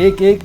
1-1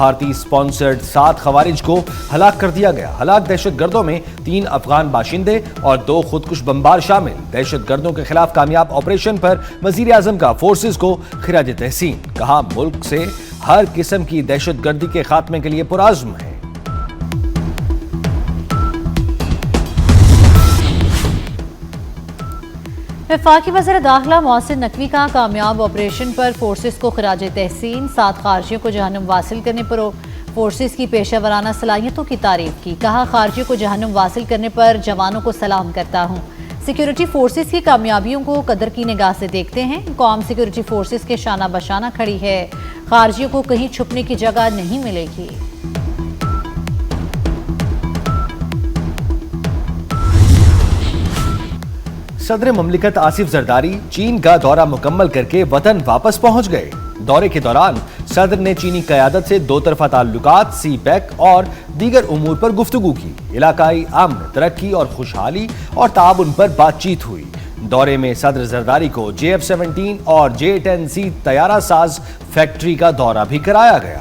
بھارتی سپانسرڈ 7 خوارج کو ہلاک کر دیا گیا۔ ہلاک دہشت گردوں میں 3 افغان باشندے اور 2 خودکش بمبار شامل۔ دہشت گردوں کے خلاف کامیاب آپریشن پر وزیر اعظم کا فورسز کو خراج تحسین۔ کہا ملک سے ہر قسم کی دہشت گردی کے خاتمے کے لیے پرعزم ہے۔ وفاقی وزیر داخلہ محسن نقوی کا کامیاب آپریشن پر فورسز کو خراج تحسین۔ 7 خارجیوں کو جہنم واصل کرنے پر فورسز کی پیشہ ورانہ صلاحیتوں کی تعریف کی۔ کہا خارجیوں کو جہنم واصل کرنے پر جوانوں کو سلام کرتا ہوں۔ سیکیورٹی فورسز کی کامیابیوں کو قدر کی نگاہ سے دیکھتے ہیں۔ قوم سیکیورٹی فورسز کے شانہ بشانہ کھڑی ہے۔ خارجیوں کو کہیں چھپنے کی جگہ نہیں ملے گی۔ صدر مملکت آصف زرداری چین کا دورہ مکمل کر کے وطن واپس پہنچ گئے۔ دورے کے دوران صدر نے چینی قیادت سے 2 طرفہ تعلقات، سی پیک اور دیگر امور پر گفتگو کی۔ علاقائی امن، ترقی اور خوشحالی اور تعاون پر بات چیت ہوئی۔ دورے میں صدر زرداری کو JF-17 اور J-10C طیارہ ساز فیکٹری کا دورہ بھی کرایا گیا۔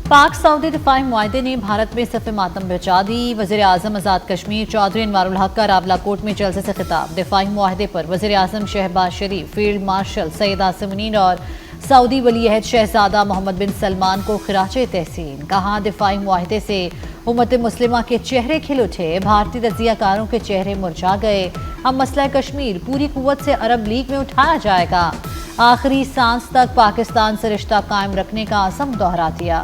پاک سعودی دفاعی معاہدے نے بھارت میں صف ماتم بچا دی۔ وزیر اعظم آزاد کشمیر چودھری انوار الحق کا راولہ کوٹ میں جلسے سے خطاب۔ دفاعی معاہدے پر وزیر اعظم شہباز شریف، فیلڈ مارشل سید عاصم منیر اور سعودی ولی عہد شہزادہ محمد بن سلمان کو خراج تحسین۔ کہا دفاعی معاہدے سے امت مسلمہ کے چہرے کھل اٹھے، بھارتی تجزیہ کاروں کے چہرے مرجھا گئے۔ اب مسئلہ کشمیر پوری قوت سے عرب لیگ میں اٹھایا جائے گا۔ آخری سانس تک پاکستان سے رشتہ قائم رکھنے کا عزم دہرا دیا۔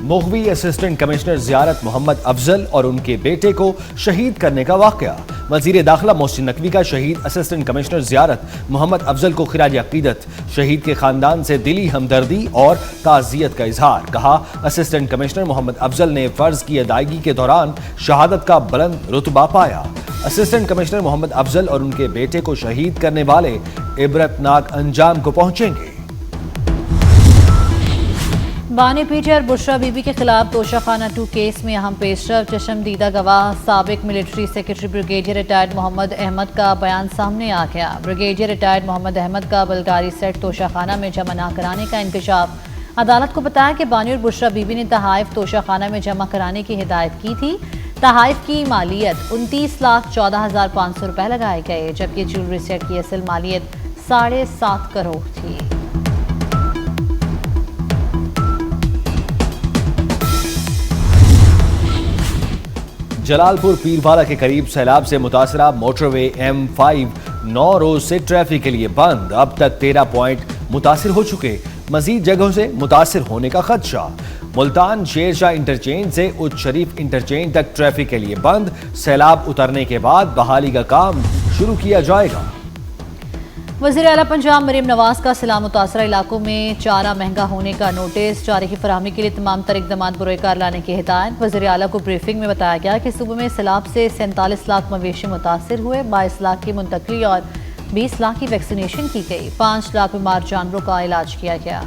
مغوی اسسٹنٹ کمشنر زیارت محمد افضل اور ان کے بیٹے کو شہید کرنے کا واقعہ۔ وزیر داخلہ محسن نقوی کا شہید اسسٹنٹ کمشنر زیارت محمد افضل کو خراج عقیدت، شہید کے خاندان سے دلی ہمدردی اور تعزیت کا اظہار۔ کہا اسسٹنٹ کمشنر محمد افضل نے فرض کی ادائیگی کے دوران شہادت کا بلند رتبہ پایا۔ اسسٹنٹ کمشنر محمد افضل اور ان کے بیٹے کو شہید کرنے والے عبرتناک انجام کو پہنچیں گے۔ بانی پیٹی اور بشرا بی بی کے خلاف توشہ خانہ 2 کیس میں اہم پیش رفت۔ چشمدیدہ گواہ سابق ملٹری سیکرٹری بریگیڈیئر ریٹائرڈ محمد احمد کا بیان سامنے آ گیا۔ بریگیڈیئر ریٹائرڈ محمد احمد کا بلغاری سیٹ توشہ خانہ میں جمع نہ کرانے کا انکشاف۔ عدالت کو بتایا کہ بانی اور بشرا بی بی نے تحائف توشہ خانہ میں جمع کرانے کی ہدایت کی تھی۔ تحائف کی مالیت 29,14,500 روپے لگائے گئے، جبکہ جیولری سیٹ کی اصل مالیت 7.5 کروڑ تھی۔ جلال پور پیروالا کے قریب سیلاب سے متاثرہ موٹر وے M5 9 روز سے ٹریفک کے لیے بند۔ اب تک 13 پوائنٹ متاثر ہو چکے، مزید جگہوں سے متاثر ہونے کا خدشہ۔ ملتان شیر شاہ انٹرچینج سے اچ شریف انٹرچینج تک ٹریفک کے لیے بند۔ سیلاب اترنے کے بعد بحالی کا کام شروع کیا جائے گا۔ وزیر اعلیٰ پنجاب مریم نواز کا سیلاب متاثرہ علاقوں میں چارہ مہنگا ہونے کا نوٹس۔ چارے کی فراہمی کے لیے تمام تر اقدامات بروئے کار لانے کی ہدایت۔ وزیر اعلیٰ کو بریفنگ میں بتایا گیا کہ صوبے میں سیلاب سے 47 لاکھ مویشی متاثر ہوئے، 22 لاکھ کی منتقلی اور 20 لاکھ کی ویکسینیشن کی گئی، 5 لاکھ بیمار جانوروں کا علاج کیا گیا۔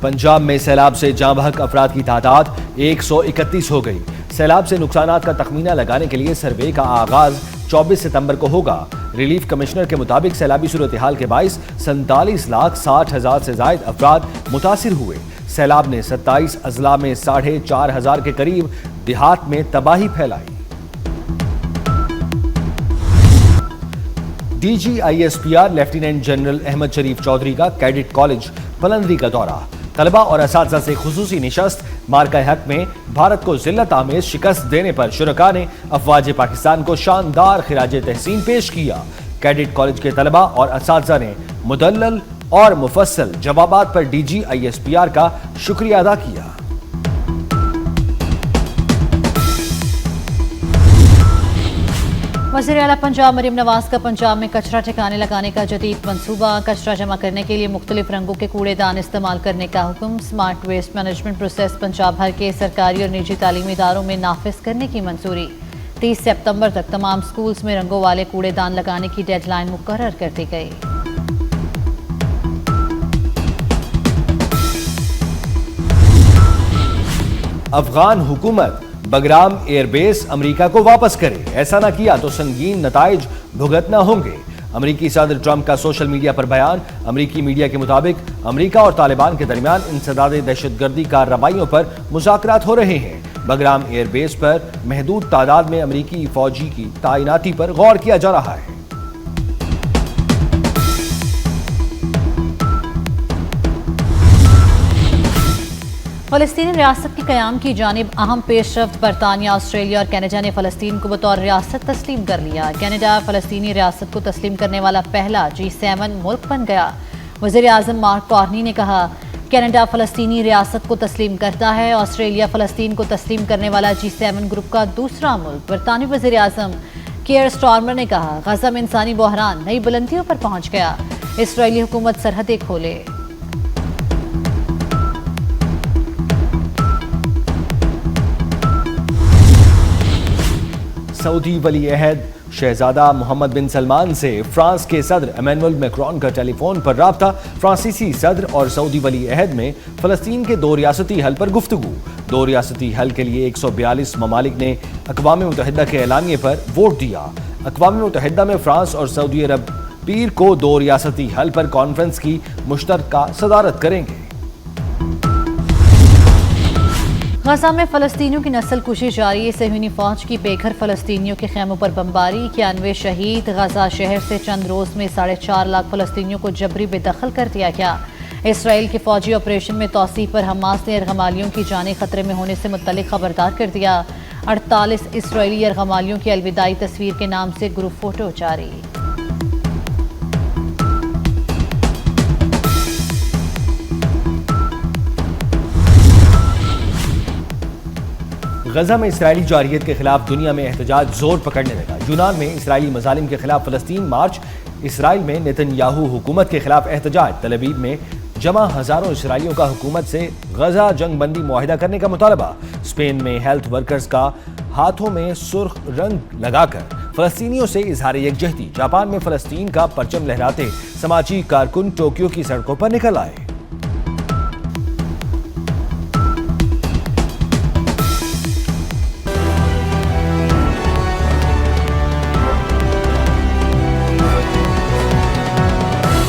پنجاب میں سیلاب سے جاں بحق افراد کی تعداد 131 ہو گئی۔ سیلاب سے نقصانات کا تخمینہ لگانے کے لیے سروے کا آغاز 24 ستمبر کو ہوگا۔ ریلیف کمشنر کے مطابق سیلابی صورتحال کے باعث 47,60,000 سے زائد افراد متاثر ہوئے۔ سیلاب نے 27 اضلاع میں 4,500 کے قریب دیہات میں تباہی پھیلائی۔ DGISPR لیفٹیننٹ جنرل احمد شریف چودھری کا کیڈٹ کالج پلندری کا دورہ۔ طلبہ اور اساتذہ سے خصوصی نشست۔ مارکہ حق میں بھارت کو ذلت آمیز شکست دینے پر شرکاء نے افواج پاکستان کو شاندار خراج تحسین پیش کیا۔ کیڈٹ کالج کے طلبہ اور اساتذہ نے مدلل اور مفصل جوابات پر DGISPR کا شکریہ ادا کیا۔ وزیر اعلیٰ پنجاب مریم نواز کا پنجاب میں کچرا ٹھکانے لگانے کا جدید منصوبہ۔ کچرا جمع کرنے کے لیے مختلف رنگوں کے کوڑے دان استعمال کرنے کا حکم۔ Smart waste management process Punjab بھر کے سرکاری اور نجی تعلیمی اداروں میں نافذ کرنے کی منظوری۔ 30 ستمبر تک تمام سکولز میں رنگوں والے کوڑے دان لگانے کی ڈیڈ لائن مقرر کر دی گئی۔ افغان حکومت بگرام ایئر بیس امریکہ کو واپس کرے، ایسا نہ کیا تو سنگین نتائج بھگتنا ہوں گے۔ امریکی صدر ٹرمپ کا سوشل میڈیا پر بیان۔ امریکی میڈیا کے مطابق امریکہ اور طالبان کے درمیان انسداد دہشت گردی کارروائیوں پر مذاکرات ہو رہے ہیں۔ بگرام ایئر بیس پر محدود تعداد میں امریکی فوجی کی تعیناتی پر غور کیا جا رہا ہے۔ فلسطینی ریاست کے قیام کی جانب اہم پیش رفت۔ برطانیہ، آسٹریلیا اور کینیڈا نے فلسطین کو بطور ریاست تسلیم کر لیا۔ کینیڈا فلسطینی ریاست کو تسلیم کرنے والا پہلا G7 ملک بن گیا۔ وزیر اعظم مارک کارنی نے کہا، کینیڈا فلسطینی ریاست کو تسلیم کرتا ہے۔ آسٹریلیا فلسطین کو تسلیم کرنے والا G7 گروپ کا دوسرا ملک۔ برطانوی وزیر اعظم کیئر سٹارمر نے کہا، غزہ میں انسانی بحران نئی بلندیوں پر پہنچ گیا۔ اسرائیلی حکومت سرحدیں کھولے۔ سعودی ولی عہد شہزادہ محمد بن سلمان سے فرانس کے صدر ایمینوئل میکرون کا ٹیلی فون پر رابطہ۔ فرانسیسی صدر اور سعودی ولی عہد میں فلسطین کے دو ریاستی حل پر گفتگو۔ دو ریاستی حل کے لیے 142 ممالک نے اقوام متحدہ کے اعلامیے پر ووٹ دیا۔ اقوام متحدہ میں فرانس اور سعودی عرب پیر کو دو ریاستی حل پر کانفرنس کی مشترکہ صدارت کریں گے۔ غزہ میں فلسطینیوں کی نسل کشی جاری۔ صہیونی فوج کی بے گھر فلسطینیوں کے خیموں پر بمباری، 91 شہید۔ غزہ شہر سے چند روز میں 4.5 لاکھ فلسطینیوں کو جبری بے دخل کر دیا گیا۔ اسرائیل کے فوجی آپریشن میں توسیع پر حماس نے یرغمالیوں کی جانیں خطرے میں ہونے سے متعلق خبردار کر دیا۔ 48 اسرائیلی یرغمالیوں کی الوداعی تصویر کے نام سے گروپ فوٹو جاری۔ غزہ میں اسرائیلی جارحیت کے خلاف دنیا میں احتجاج زور پکڑنے لگا۔ یونان میں اسرائیلی مظالم کے خلاف فلسطین مارچ۔ اسرائیل میں نتن یاہو حکومت کے خلاف احتجاج۔ تل ابیب میں جمع ہزاروں اسرائیلیوں کا حکومت سے غزہ جنگ بندی معاہدہ کرنے کا مطالبہ۔ اسپین میں ہیلتھ ورکرز کا ہاتھوں میں سرخ رنگ لگا کر فلسطینیوں سے اظہار یکجہتی۔ جاپان میں فلسطین کا پرچم لہراتے سماجی کارکن ٹوکیو کی سڑکوں پر نکل آئے۔